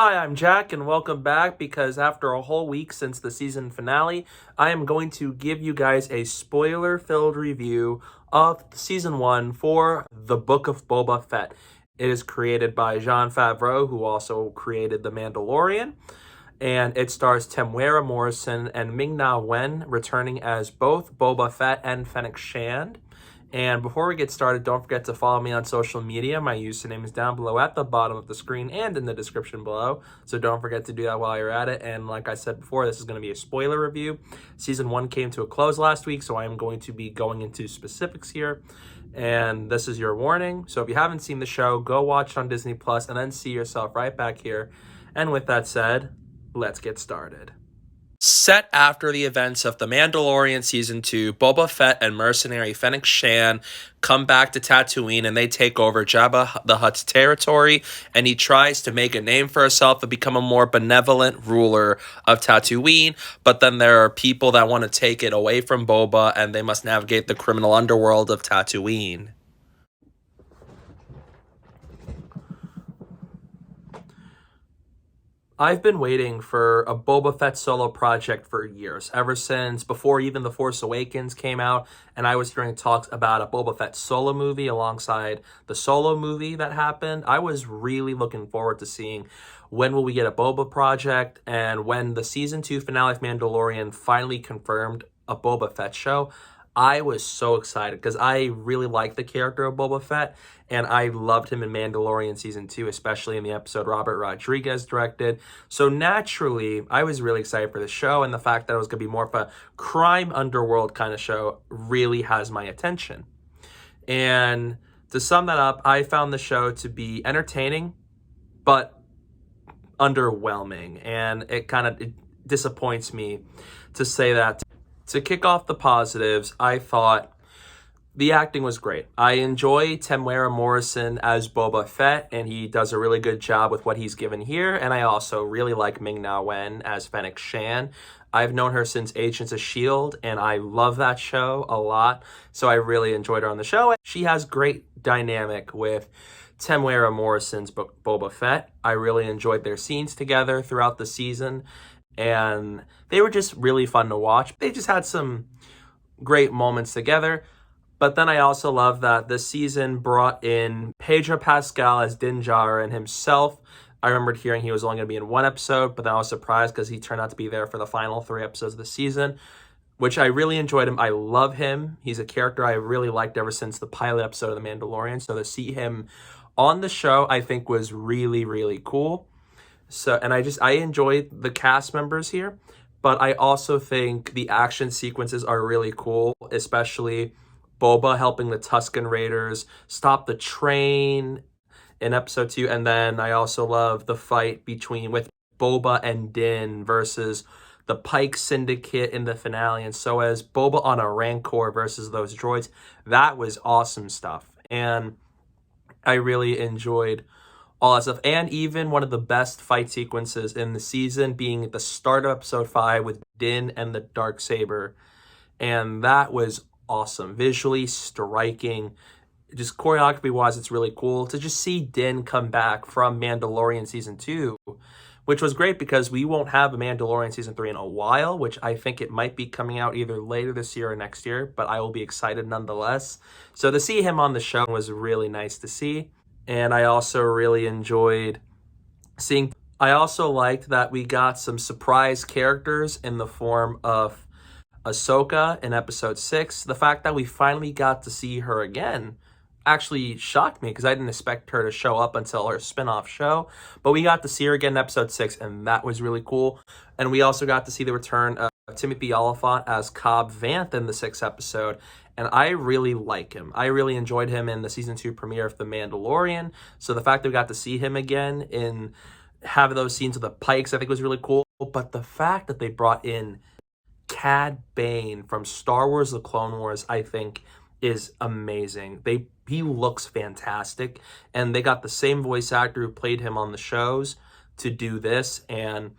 Hi, I'm Jack, and welcome back because after a whole week since the season finale, I am going to give you guys a spoiler-filled review of season 1 for The Book of Boba Fett. It is created by Jon Favreau, who also created The Mandalorian, and it stars Temuera Morrison and Ming-Na Wen returning as both Boba Fett and Fennec Shand. And before we get started, don't forget to follow me on social media. My username is down below at the bottom of the screen and in the description below. So don't forget to do that while you're at it. And like I said before, this is going to be a spoiler review. Season 1 came to a close last week, so I am going to be going into specifics here. And this is your warning. So if you haven't seen the show, go watch it on Disney Plus and then see yourself right back here. And with that said, let's get started. Set after the events of The Mandalorian Season 2, Boba Fett and mercenary Fennec Shand come back to Tatooine and they take over Jabba the Hutt's territory, and he tries to make a name for himself and become a more benevolent ruler of Tatooine, but then there are people that want to take it away from Boba and they must navigate the criminal underworld of Tatooine. I've been waiting for a Boba Fett solo project for years, ever since before even The Force Awakens came out, and I was hearing talks about a Boba Fett solo movie alongside the solo movie that happened. I was really looking forward to seeing when will we get a Boba project, and when the Season 2 finale of Mandalorian finally confirmed a Boba Fett show, I was so excited because I really like the character of Boba Fett, and I loved him in Mandalorian Season 2, especially in the episode Robert Rodriguez directed. So naturally, I was really excited for the show, and the fact that it was going to be more of a crime underworld kind of show really has my attention. And to sum that up, I found the show to be entertaining, but underwhelming, and it disappoints me to say that. To kick off the positives, I thought the acting was great. I enjoy Temuera Morrison as Boba Fett, and he does a really good job with what he's given here. And I also really like Ming-Na Wen as Fennec Shand. I've known her since Agents of S.H.I.E.L.D., and I love that show a lot. So I really enjoyed her on the show. She has great dynamic with Temuera Morrison's Boba Fett. I really enjoyed their scenes together throughout the season, and they were just really fun to watch. They just had some great moments together. But then I also love that this season brought in Pedro Pascal as Din Djarin himself. I remembered hearing he was only going to be in one episode, but then I was surprised because he turned out to be there for the final 3 episodes of the season, which I really enjoyed him. I love him. He's a character I really liked ever since the pilot episode of The Mandalorian. So to see him on the show, I think was really, really cool. So, and I enjoyed the cast members here, but I also think the action sequences are really cool, especially Boba helping the Tusken Raiders stop the train in episode 2. And then I also love the fight with Boba and Din versus the Pike Syndicate in the finale. And so as Boba on a Rancor versus those droids, that was awesome stuff. And I really enjoyed all that stuff. And even one of the best fight sequences in the season being at the start of episode 5 with Din and the Darksaber. And that was awesome. Visually striking. Just choreography-wise, it's really cool to just see Din come back from Mandalorian Season 2, which was great because we won't have a Mandalorian Season 3 in a while, which I think it might be coming out either later this year or next year, but I will be excited nonetheless. So to see him on the show was really nice to see. And I also really enjoyed seeing. I also liked that we got some surprise characters in the form of Ahsoka in episode 6. The fact that we finally got to see her again actually shocked me because I didn't expect her to show up until her spin-off show. But we got to see her again in episode 6, and that was really cool. And we also got to see the return of Timothy Olyphant as Cobb Vanth in the 6th episode. And I really like him. I really enjoyed him in the Season 2 premiere of The Mandalorian. So the fact that we got to see him again in having those scenes with the Pikes, I think was really cool. But the fact that they brought in Cad Bane from Star Wars The Clone Wars, I think, is amazing. He looks fantastic. And they got the same voice actor who played him on the shows to do this. And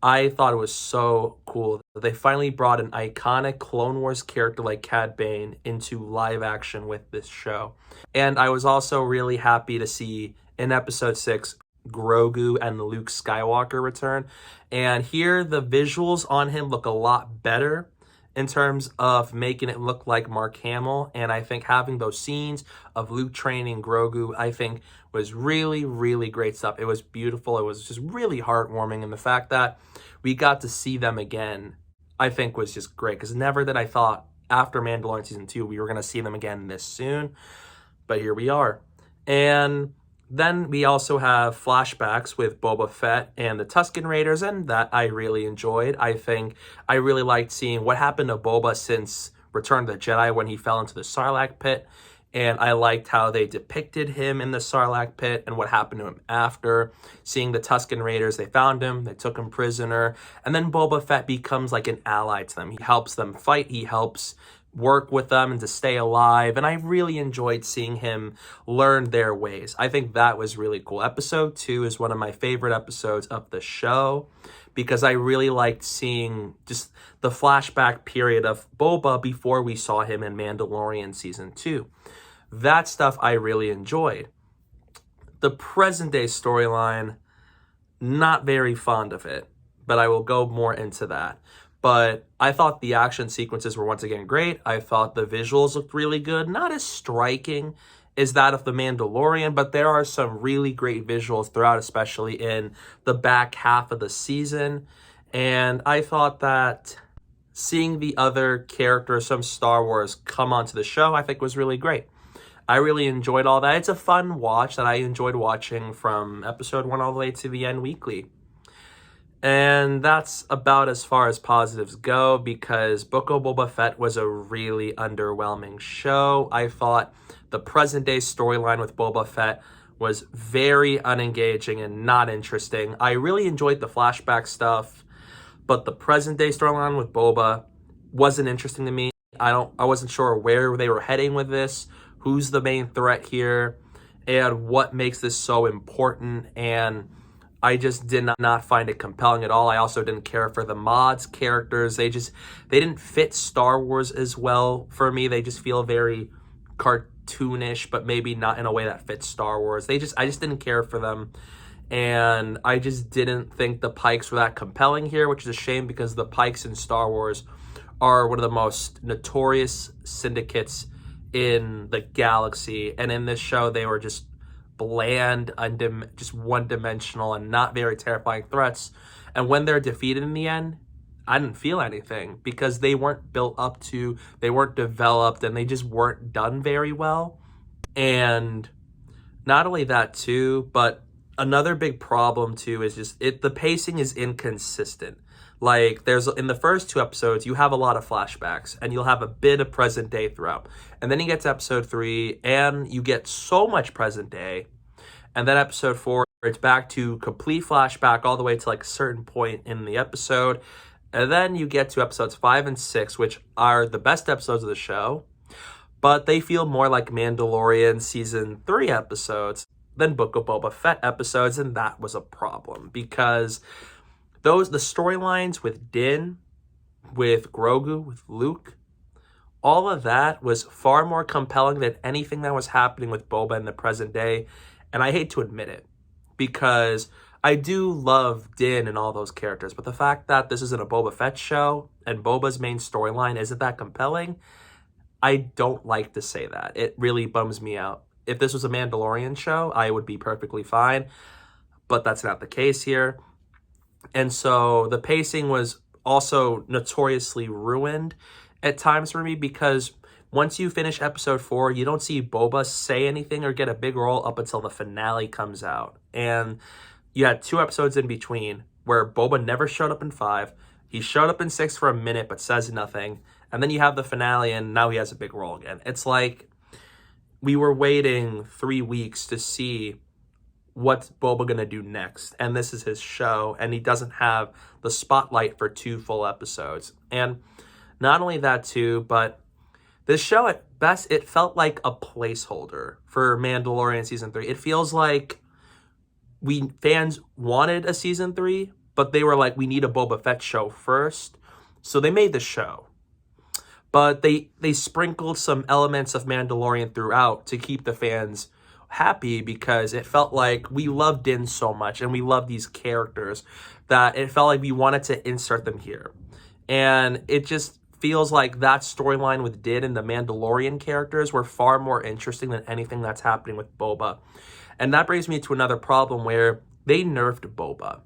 I thought it was so cool that they finally brought an iconic Clone Wars character like Cad Bane into live action with this show. And I was also really happy to see in episode 6 Grogu and Luke Skywalker return. And here the visuals on him look a lot better in terms of making it look like Mark Hamill. And I think having those scenes of Luke training Grogu, I think was really, really great stuff. It was beautiful. It was just really heartwarming. And the fact that we got to see them again, I think was just great. Because never did I thought after Mandalorian Season 2, we were going to see them again this soon. But here we are. And then we also have flashbacks with Boba Fett and the Tusken Raiders, and that I really enjoyed. I think I really liked seeing what happened to Boba since Return of the Jedi when he fell into the Sarlacc pit, and I liked how they depicted him in the Sarlacc pit and what happened to him after. Seeing the Tusken Raiders, they found him, they took him prisoner, and then Boba Fett becomes like an ally to them. He helps them fight, he helps work with them and to stay alive, and I really enjoyed seeing him learn their ways. I think that was really cool. Episode 2 is one of my favorite episodes of the show because I really liked seeing just the flashback period of Boba before we saw him in Mandalorian Season 2. That stuff I really enjoyed. The present day storyline, not very fond of it, but I will go more into that. But I thought the action sequences were once again great. I thought the visuals looked really good. Not as striking as that of The Mandalorian, but there are some really great visuals throughout, especially in the back half of the season. And I thought that seeing the other characters from Star Wars come onto the show, I think was really great. I really enjoyed all that. It's a fun watch that I enjoyed watching from episode 1 all the way to the end weekly. And that's about as far as positives go because Book of Boba Fett was a really underwhelming show. I thought the present day storyline with Boba Fett was very unengaging and not interesting. I really enjoyed the flashback stuff, but the present day storyline with Boba wasn't interesting to me. I wasn't sure where they were heading with this, who's the main threat here, and what makes this so important, and I just did not find it compelling at all. I also didn't care for the mods characters. They didn't fit Star Wars as well for me. They just feel very cartoonish, but maybe not in a way that fits Star Wars. I just didn't care for them. And I just didn't think the Pikes were that compelling here, which is a shame because the Pikes in Star Wars are one of the most notorious syndicates in the galaxy. And in this show, they were just bland, just one-dimensional and not very terrifying threats. And when they're defeated in the end, I didn't feel anything because they weren't built up to, they weren't developed, and they just weren't done very well. And not only that too, but another big problem too is just the pacing is inconsistent. Like in the first 2 episodes, you have a lot of flashbacks and you'll have a bit of present day throughout. And then you get to episode 3 and you get so much present day. And then episode 4, it's back to complete flashback all the way to like a certain point in the episode. And then you get to episodes 5 and 6, which are the best episodes of the show, but they feel more like Mandalorian Season 3 episodes than Book of Boba Fett episodes. And that was a problem because the storylines with Din, with Grogu, with Luke, all of that was far more compelling than anything that was happening with Boba in the present day. And I hate to admit it because I do love Din and all those characters. But the fact that this isn't a Boba Fett show and Boba's main storyline isn't that compelling, I don't like to say that. It really bums me out. If this was a Mandalorian show, I would be perfectly fine. But that's not the case here. And so the pacing was also notoriously ruined at times for me because once you finish episode 4, you don't see Boba say anything or get a big role up until the finale comes out. And you had 2 episodes in between where Boba never showed up in 5. He showed up in 6 for a minute but says nothing. And then you have the finale and now he has a big role again. It's like we were waiting 3 weeks to see what's Boba gonna do next, and this is his show, and he doesn't have the spotlight for 2 full episodes. And not only that too, but this show at best, it felt like a placeholder for Mandalorian Season 3. It feels like fans wanted a Season 3, but they were like, we need a Boba Fett show first, so they made the show. But they sprinkled some elements of Mandalorian throughout to keep the fans happy because it felt like we loved Din so much and we love these characters that it felt like we wanted to insert them here. And it just feels like that storyline with Din and the Mandalorian characters were far more interesting than anything that's happening with Boba. And that brings me to another problem where they nerfed Boba.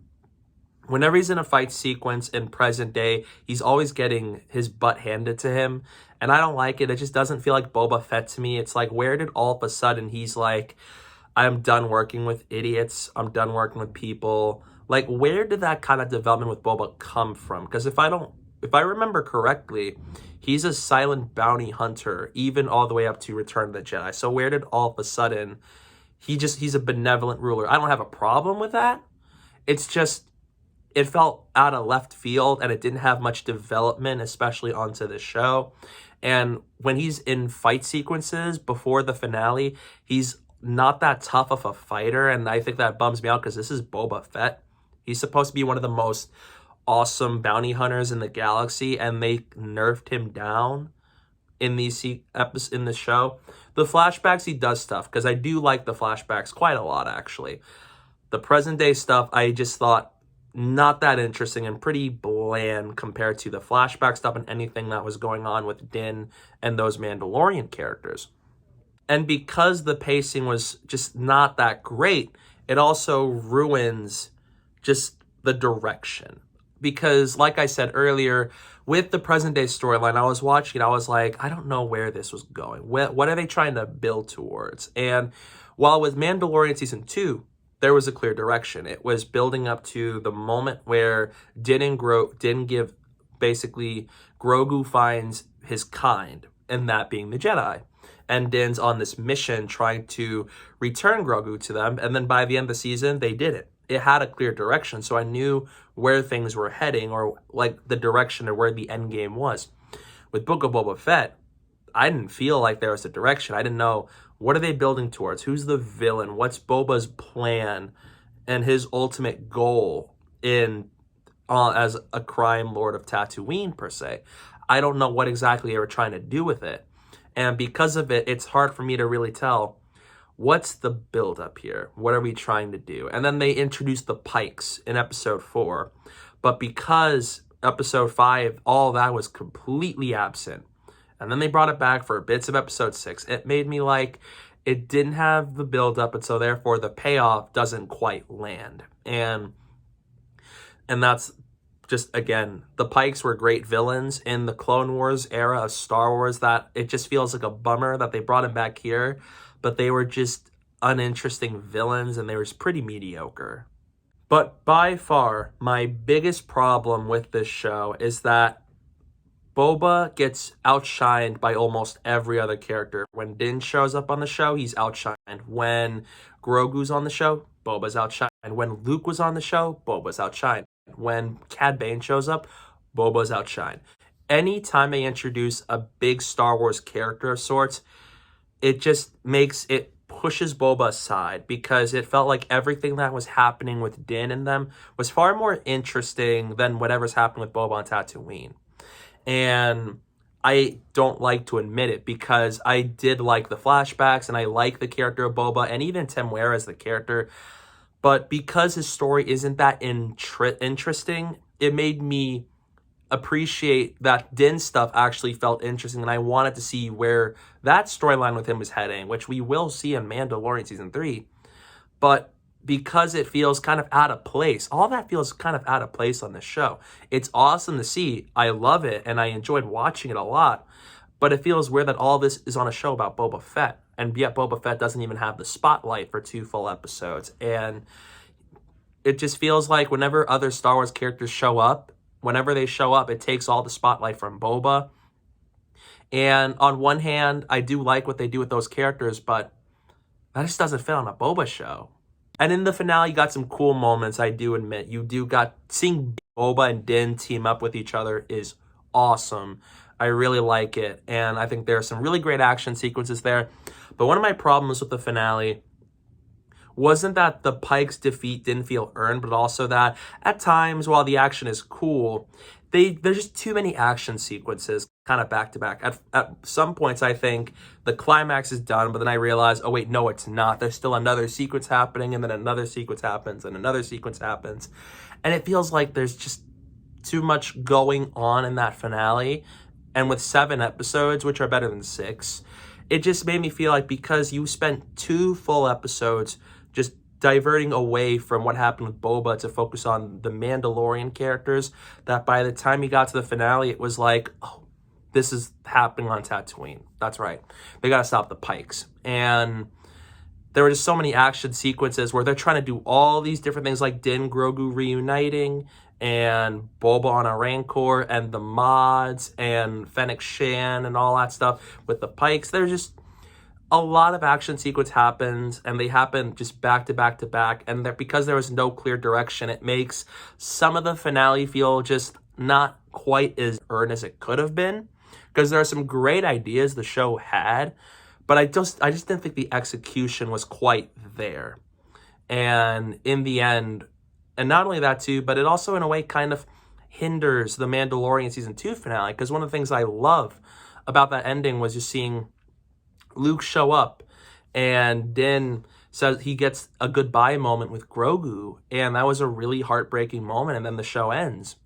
Whenever he's in a fight sequence in present day, he's always getting his butt handed to him. And I don't like it. It just doesn't feel like Boba Fett to me. It's like, where did all of a sudden he's like, I'm done working with idiots. I'm done working with people. Like, where did that kind of development with Boba come from? Because if I remember correctly, he's a silent bounty hunter, even all the way up to Return of the Jedi. So where did all of a sudden he's a benevolent ruler? I don't have a problem with that. It's just, it felt out of left field and it didn't have much development, especially onto the show. And when he's in fight sequences before the finale, he's not that tough of a fighter. And I think that bums me out because this is Boba Fett. He's supposed to be one of the most awesome bounty hunters in the galaxy, and they nerfed him down in these in the show. The flashbacks, he does stuff, because I do like the flashbacks quite a lot, actually. The present day stuff, I just thought not that interesting and pretty bland compared to the flashback stuff and anything that was going on with Din and those Mandalorian characters. And because the pacing was just not that great, it also ruins just the direction. Because, like I said earlier, with the present day storyline, I was watching it, I was like, I don't know where this was going. What are they trying to build towards? And while with Mandalorian Season 2, there was a clear direction. It was building up to the moment where Grogu finds his kind, and that being the Jedi. And Din's on this mission trying to return Grogu to them, and then by the end of the season, they did it. It had a clear direction, so I knew where things were heading, or like the direction or where the end game was. With Book of Boba Fett, I didn't feel like there was a direction. I didn't know, what are they building towards? Who's the villain? What's Boba's plan and his ultimate goal as a crime lord of Tatooine, per se? I don't know what exactly they were trying to do with it. And because of it, it's hard for me to really tell, what's the build-up here? What are we trying to do? And then they introduced the Pikes in Episode 4. But because Episode 5, all that was completely absent. And then they brought it back for bits of Episode 6. It made me like, it didn't have the build-up, and so therefore the payoff doesn't quite land. And that's just, again, the Pikes were great villains in the Clone Wars era of Star Wars, that it just feels like a bummer that they brought them back here. But they were just uninteresting villains, and they were pretty mediocre. But by far, my biggest problem with this show is that Boba gets outshined by almost every other character. When Din shows up on the show, he's outshined. When Grogu's on the show, Boba's outshined. When Luke was on the show, Boba's outshined. When Cad Bane shows up, Boba's outshined. Anytime they introduce a big Star Wars character of sorts, it just pushes Boba aside, because it felt like everything that was happening with Din and them was far more interesting than whatever's happening with Boba on Tatooine. And I don't like to admit it, because I did like the flashbacks and I like the character of Boba and even Temuera as the character. But because his story isn't that interesting, it made me appreciate that Din stuff actually felt interesting, and I wanted to see where that storyline with him was heading, which we will see in Mandalorian Season 3. But because it feels kind of out of place, all that feels kind of out of place on this show. It's awesome to see. I love it, and I enjoyed watching it a lot. But it feels weird that all this is on a show about Boba Fett, and yet Boba Fett doesn't even have the spotlight for 2 full episodes. And it just feels like whenever other Star Wars characters show up, it takes all the spotlight from Boba. And on one hand, I do like what they do with those characters, but that just doesn't fit on a Boba show. And in the finale, you got some cool moments, I do admit. Seeing Boba and Din team up with each other is awesome. I really like it. And I think there are some really great action sequences there. But one of my problems with the finale wasn't that the Pikes' defeat didn't feel earned, but also that at times, while the action is cool, there's just too many action sequences kind of back to back. At some points, I think the climax is done, but then I realize, oh wait, no, it's not. There's still another sequence happening, and then another sequence happens, and another sequence happens. And it feels like there's just too much going on in that finale. And with 7 episodes, which are better than 6, it just made me feel like because you spent 2 full episodes just diverting away from what happened with Boba to focus on the Mandalorian characters, that by the time you got to the finale, it was like, oh, this is happening on Tatooine. That's right. They got to stop the Pikes. And there were just so many action sequences where they're trying to do all these different things, like Din Grogu reuniting and Boba on a Rancor and the mods and Fennec Shand and all that stuff with the Pikes. There's just a lot of action sequence happens, and they happen just back to back to back. And that because there was no clear direction, it makes some of the finale feel just not quite as earned as it could have been. Because there are some great ideas the show had, but I just didn't think the execution was quite there. And in the end, and not only that too, but it also in a way kind of hinders the Mandalorian season 2 finale. Because one of the things I love about that ending was just seeing Luke show up, and Din says he gets a goodbye moment with Grogu, and that was a really heartbreaking moment, and then the show ends.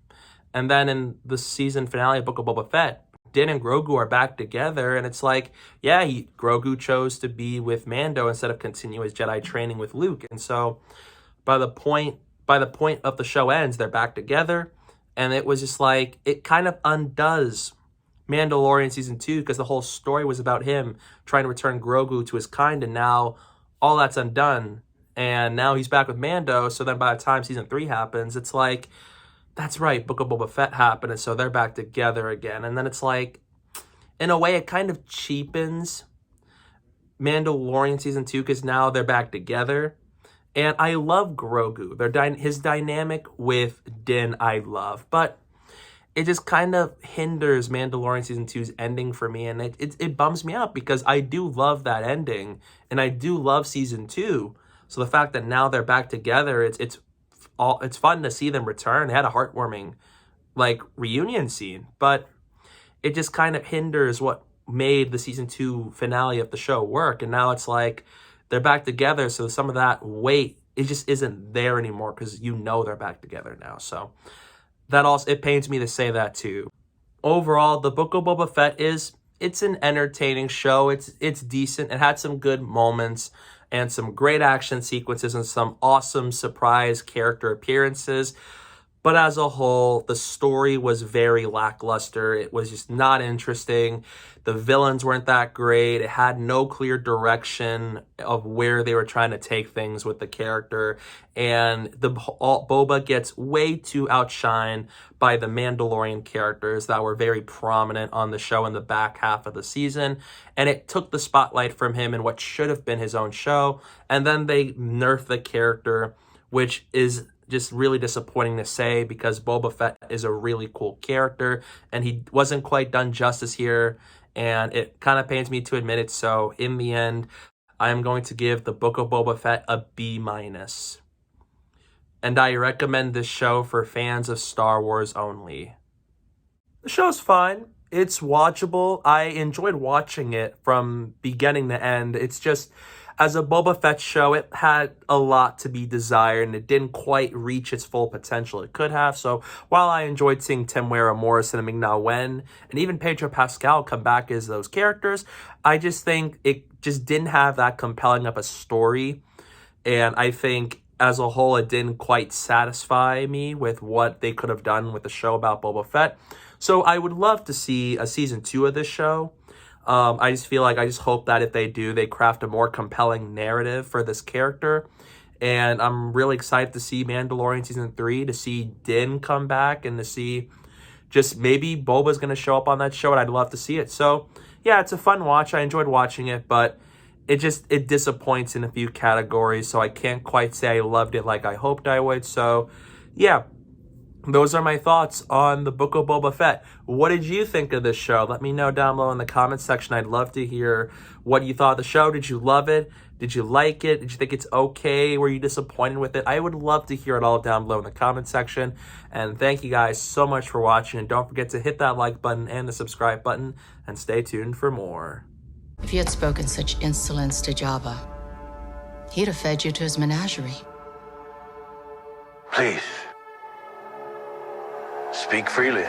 And then in the season finale of Book of Boba Fett, Din and Grogu are back together, and it's like, yeah, Grogu chose to be with Mando instead of continue his Jedi training with Luke. And so by the point of the show ends, they're back together, and it was just like, it kind of undoes Mandalorian season 2 because the whole story was about him trying to return Grogu to his kind, and now all that's undone, and now he's back with Mando. So then by the time season 3 happens, it's like, that's right, Book of Boba Fett happened, and so they're back together again. And then it's like, in a way, it kind of cheapens Mandalorian season 2 because now they're back together. And I love Grogu. His dynamic with Din I love, but it just kind of hinders Mandalorian season 2's ending for me, and it bums me out because I do love that ending, and I do love season 2. So the fact that now they're back together, it's fun to see them return. They had a heartwarming reunion scene, but it just kind of hinders what made the season 2 finale of the show work. And now it's like they're back together, so some of that weight, it just isn't there anymore because they're back together now. So that also, it pains me to say that too. Overall, the Book of Boba Fett it's an entertaining show. It's decent. It had some good moments and some great action sequences and some awesome surprise character appearances. But as a whole, the story was very lackluster. It was just not interesting. The villains weren't that great. It had no clear direction of where they were trying to take things with the character. And Boba gets way too outshined by the Mandalorian characters that were very prominent on the show in the back half of the season. And it took the spotlight from him in what should have been his own show. And then they nerfed the character, which is just really disappointing to say because Boba Fett is a really cool character and he wasn't quite done justice here, and it kind of pains me to admit it. So in the end, I'm going to give the Book of Boba Fett a B-. And I recommend this show for fans of Star Wars only. The show's fine. It's watchable. I enjoyed watching it from beginning to end. It's just, as a Boba Fett show, it had a lot to be desired, and it didn't quite reach its full potential it could have. So while I enjoyed seeing Temuera Morrison and Ming-Na Wen, and even Pedro Pascal come back as those characters, I just think it just didn't have that compelling of a story. And I think as a whole, it didn't quite satisfy me with what they could have done with the show about Boba Fett. So I would love to see a season 2 of this show. I just hope that if they do, they craft a more compelling narrative for this character. And I'm really excited to see Mandalorian season 3, to see Din come back, and to see just maybe Boba's going to show up on that show, and I'd love to see it. So yeah, it's a fun watch. I enjoyed watching it, but it disappoints in a few categories. So I can't quite say I loved it like I hoped I would. So yeah, those are my thoughts on the Book of Boba Fett. What did you think of this show? Let me know down below in the comment section. I'd love to hear what you thought of the show. Did you love it? Did you like it? Did you think it's okay? Were you disappointed with it? I would love to hear it all down below in the comment section. And thank you guys so much for watching. And don't forget to hit that like button and the subscribe button. And stay tuned for more. If you had spoken such insolence to Jabba, he'd have fed you to his menagerie. Please. Speak freely.